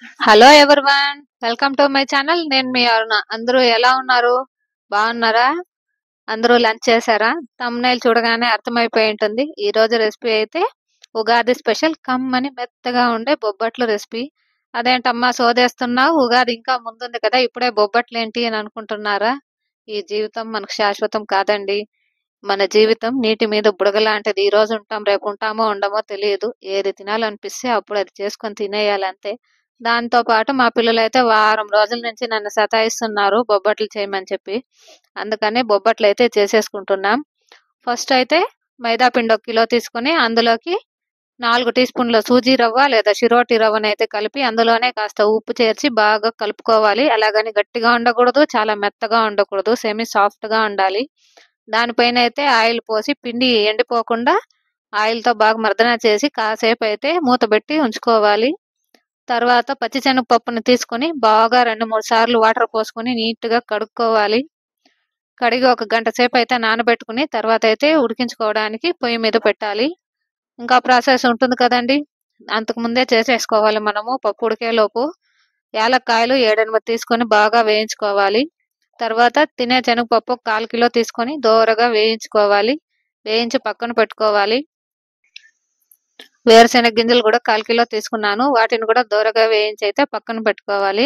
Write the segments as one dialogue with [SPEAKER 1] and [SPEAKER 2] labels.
[SPEAKER 1] Hello everyone, welcome to my channel. నేను మీ అరుణ. అందరూ ఎలా ఉన్నారు? బాగున్నారా? అందరూ లంచ్ చేశారా? థంబ్నెయిల్ చూడగానే అర్థమైపోయి ఉంటుంది. ఈ రోజు రెసిపీ అయితే ఉగాది స్పెషల్ కమ్మని మెత్తగా ఉండే బొబ్బట్లు రెసిపీ. అదేంటమ్మా సోదేస్తున్నావు, ఉగాది ఇంకా ముందుంది కదా, ఇప్పుడే బొబ్బట్లు ఏంటి అని అనుకుంటున్నారా? ఈ జీవితం మనకు శాశ్వతం కాదండి. మన జీవితం నీటి మీద బుడగ లాంటిది. ఈ రోజు ఉంటాం, రేపు ఉంటామో ఉండమో తెలియదు. ఏది తినాలనిపిస్తే అప్పుడు అది చేసుకొని తినేయాలంతే. దాంతో పాటు మా పిల్లలైతే వారం రోజుల నుంచి నన్ను సతాయిస్తున్నారు బొబ్బట్లు చేయమని చెప్పి. అందుకని బొబ్బట్లు అయితే చేసేసుకుంటున్నాం. ఫస్ట్ అయితే మైదా పిండి 1 కిలో తీసుకుని అందులోకి 4 టీ స్పూన్ల సూజీ రవ్వ లేదా చిరోటి రవ్వని అయితే కలిపి అందులోనే కాస్త ఉప్పు చేర్చి బాగా కలుపుకోవాలి. అలాగని గట్టిగా ఉండకూడదు, చాలా మెత్తగా ఉండకూడదు, సెమీ సాఫ్ట్గా ఉండాలి. దానిపైన అయితే ఆయిల్ పోసి పిండి ఎండిపోకుండా ఆయిల్తో బాగా మర్దన చేసి కాసేపు అయితే మూత పెట్టి ఉంచుకోవాలి. తర్వాత పచ్చిశనగపప్పుని తీసుకొని బాగా 2-3 సార్లు వాటర్ పోసుకొని నీట్గా కడుక్కోవాలి. కడిగి 1 గంట సేపు అయితే నానబెట్టుకుని తర్వాత అయితే ఉడికించుకోవడానికి పొయ్యి మీద పెట్టాలి. ఇంకా ప్రాసెస్ ఉంటుంది కదండి, అంతకుముందే చేసేసుకోవాలి. మనము పప్పు ఉడికేలోపు యాలక్కాయలు 7-8 తీసుకొని బాగా వేయించుకోవాలి. తర్వాత తినే శనగపప్పు 1/4 కిలో తీసుకొని దోరగా వేయించుకోవాలి. వేయించి పక్కన పెట్టుకోవాలి. వేరుశెనగ గింజలు కూడా 1/4 కిలో తీసుకున్నాను. వాటిని కూడా దోరగా వేయించి అయితే పక్కన పెట్టుకోవాలి.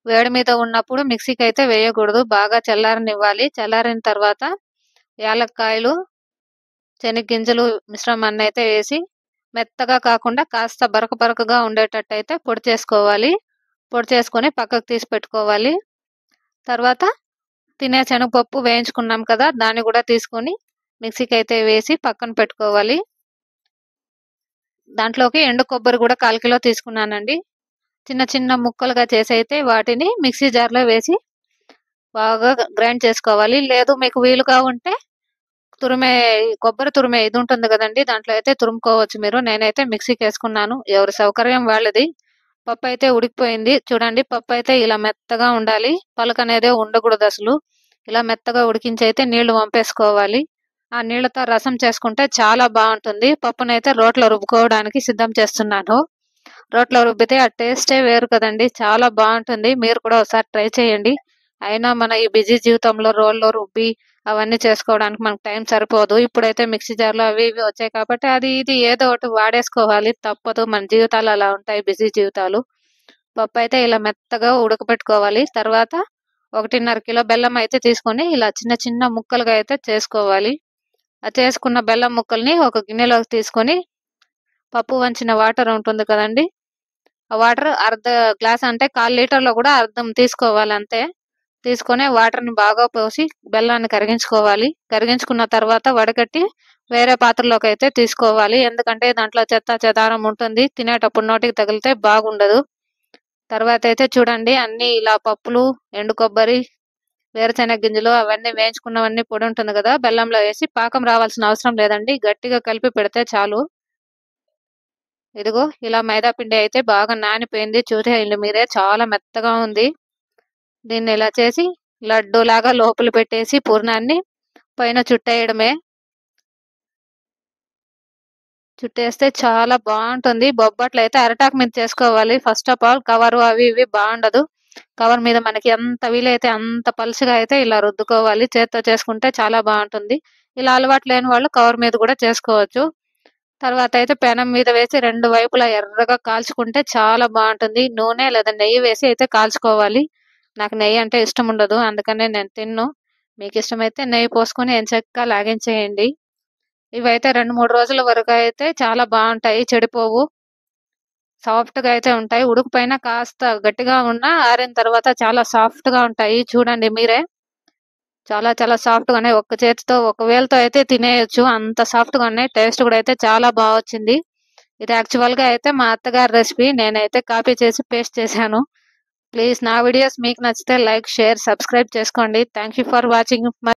[SPEAKER 1] వేడి మీద ఉన్నప్పుడు మిక్సీకి అయితే వేయకూడదు, బాగా చల్లారనివ్వాలి. చల్లారిన తర్వాత యాలక్కాయలు, శనగగింజలు మిశ్రమాన్ని అయితే వేసి మెత్తగా కాకుండా కాస్త బరక బరకగా ఉండేటట్టు అయితే పొడి చేసుకోవాలి. పొడి చేసుకొని పక్కకు తీసి పెట్టుకోవాలి. తర్వాత తినే శనగపప్పు వేయించుకున్నాం కదా, దాన్ని కూడా తీసుకొని మిక్సీకి అయితే వేసి పక్కన పెట్టుకోవాలి. దాంట్లోకి ఎండు కొబ్బరి కూడా 1/4 కిలో తీసుకున్నానండి. చిన్న చిన్న ముక్కలుగా చేసి అయితే వాటిని మిక్సీ జార్లో వేసి బాగా గ్రైండ్ చేసుకోవాలి. లేదు మీకు వీలుగా ఉంటే కొబ్బరి తురిమే ఇది ఉంటుంది కదండి, దాంట్లో అయితే తురుముకోవచ్చు మీరు. నేనైతే మిక్సీకి వేసుకున్నాను, ఎవరి సౌకర్యం వాళ్ళది. పప్పు అయితే ఉడికిపోయింది చూడండి. పప్పు అయితే ఇలా మెత్తగా ఉండాలి, పలుకు అనేది ఉండకూడదు అసలు. ఇలా మెత్తగా ఉడికించి అయితే నీళ్లు వంపేసుకోవాలి. ఆ నీళ్లతో రసం చేసుకుంటే చాలా బాగుంటుంది. పప్పునైతే రోట్లో రుబ్బుకోవడానికి సిద్ధం చేస్తున్నాను. రోట్లో రుబ్బితే ఆ టేస్టే వేరు కదండి, చాలా బాగుంటుంది. మీరు కూడా ఒకసారి ట్రై చేయండి. అయినా మన ఈ బిజీ జీవితంలో రోల్లో రుబ్బి అవన్నీ చేసుకోవడానికి మనకు టైం సరిపోదు. ఇప్పుడైతే మిక్సీ జార్లో అవి ఇవి వచ్చాయి కాబట్టి అది ఇది ఏదో ఒకటి వాడేసుకోవాలి, తప్పదు. మన జీవితాలు అలా ఉంటాయి, బిజీ జీవితాలు. పప్పు అయితే ఇలా మెత్తగా ఉడకబెట్టుకోవాలి. తర్వాత 1.5 కిలో బెల్లం అయితే తీసుకొని ఇలా చిన్న చిన్న ముక్కలుగా అయితే చేసుకోవాలి. ఆ చేసుకున్న బెల్లం ముక్కల్ని ఒక గిన్నెలోకి తీసుకొని పప్పు వంచిన వాటర్ ఉంటుంది కదండి, ఆ వాటర్ అర్ధ గ్లాస్ అంటే 1/4 లీటర్లో కూడా అర్ధం తీసుకోవాలి అంతే. తీసుకొని వాటర్ని బాగా పోసి బెల్లాన్ని కరిగించుకోవాలి. కరిగించుకున్న తర్వాత వడగట్టి వేరే పాత్రలోకి అయితే తీసుకోవాలి. ఎందుకంటే దాంట్లో చెత్త చెదారం ఉంటుంది, తినేటప్పుడు నోటికి తగిలితే బాగుండదు. తర్వాత అయితే చూడండి, అన్నీ ఇలా పప్పులు, ఎండు కొబ్బరి, వేరుశెనగ గింజలు అవన్నీ వేయించుకున్నవన్నీ పొడి ఉంటుంది కదా, బెల్లంలో వేసి పాకం రావాల్సిన అవసరం లేదండి, గట్టిగా కలిపి పెడితే చాలు. ఇదిగో ఇలా మైదా పిండి అయితే బాగా నానిపోయింది, చూసేయండి మీరే, చాలా మెత్తగా ఉంది. దీన్ని ఇలా చేసి లడ్డు లాగా లోపల పెట్టేసి పూర్ణాన్ని పైన చుట్టేయడమే. చుట్టేస్తే చాలా బాగుంటుంది. బొబ్బట్లు అయితే అరటాకు మీద చేసుకోవాలి. ఫస్ట్ ఆఫ్ ఆల్ కవరు అవి ఇవి బాగుండదు. కవర్ మీద మనకి ఎంత వీలైతే అంత పలుచగా అయితే ఇలా రుద్దుకోవాలి. చేత్తో చేసుకుంటే చాలా బాగుంటుంది. ఇలా అలవాటు లేని వాళ్ళు కవర్ మీద కూడా చేసుకోవచ్చు. తర్వాత అయితే పెనం మీద వేసి 2 వైపులా ఎర్రగా కాల్చుకుంటే చాలా బాగుంటుంది. నూనె లేదా నెయ్యి వేసి అయితే కాల్చుకోవాలి. నాకు నెయ్యి అంటే ఇష్టం ఉండదు, అందుకనే నేను తిన్ను. మీకు ఇష్టమైతే నెయ్యి పోసుకొని ఎంచక్కా లాగించేయండి. ఇవైతే 2-3 రోజుల వరకు అయితే చాలా బాగుంటాయి, చెడిపోవు, సాఫ్ట్గా అయితే ఉంటాయి. ఉడుకుపైన కాస్త గట్టిగా ఉన్నా ఆరిన తర్వాత చాలా సాఫ్ట్గా ఉంటాయి. చూడండి మీరే, చాలా చాలా సాఫ్ట్గా ఉన్నాయి. ఒక్క చేతితో ఒక వేలతో అయితే తినేయొచ్చు, అంత సాఫ్ట్గా ఉన్నాయి. టేస్ట్ కూడా అయితే చాలా బాగా వచ్చింది. ఇది యాక్చువల్గా అయితే మా అత్తగారి రెసిపీ, నేనైతే కాపీ చేసి పేస్ట్ చేశాను. ప్లీజ్ నా వీడియోస్ మీకు నచ్చితే లైక్, షేర్, సబ్స్క్రైబ్ చేసుకోండి. Thank you for watching.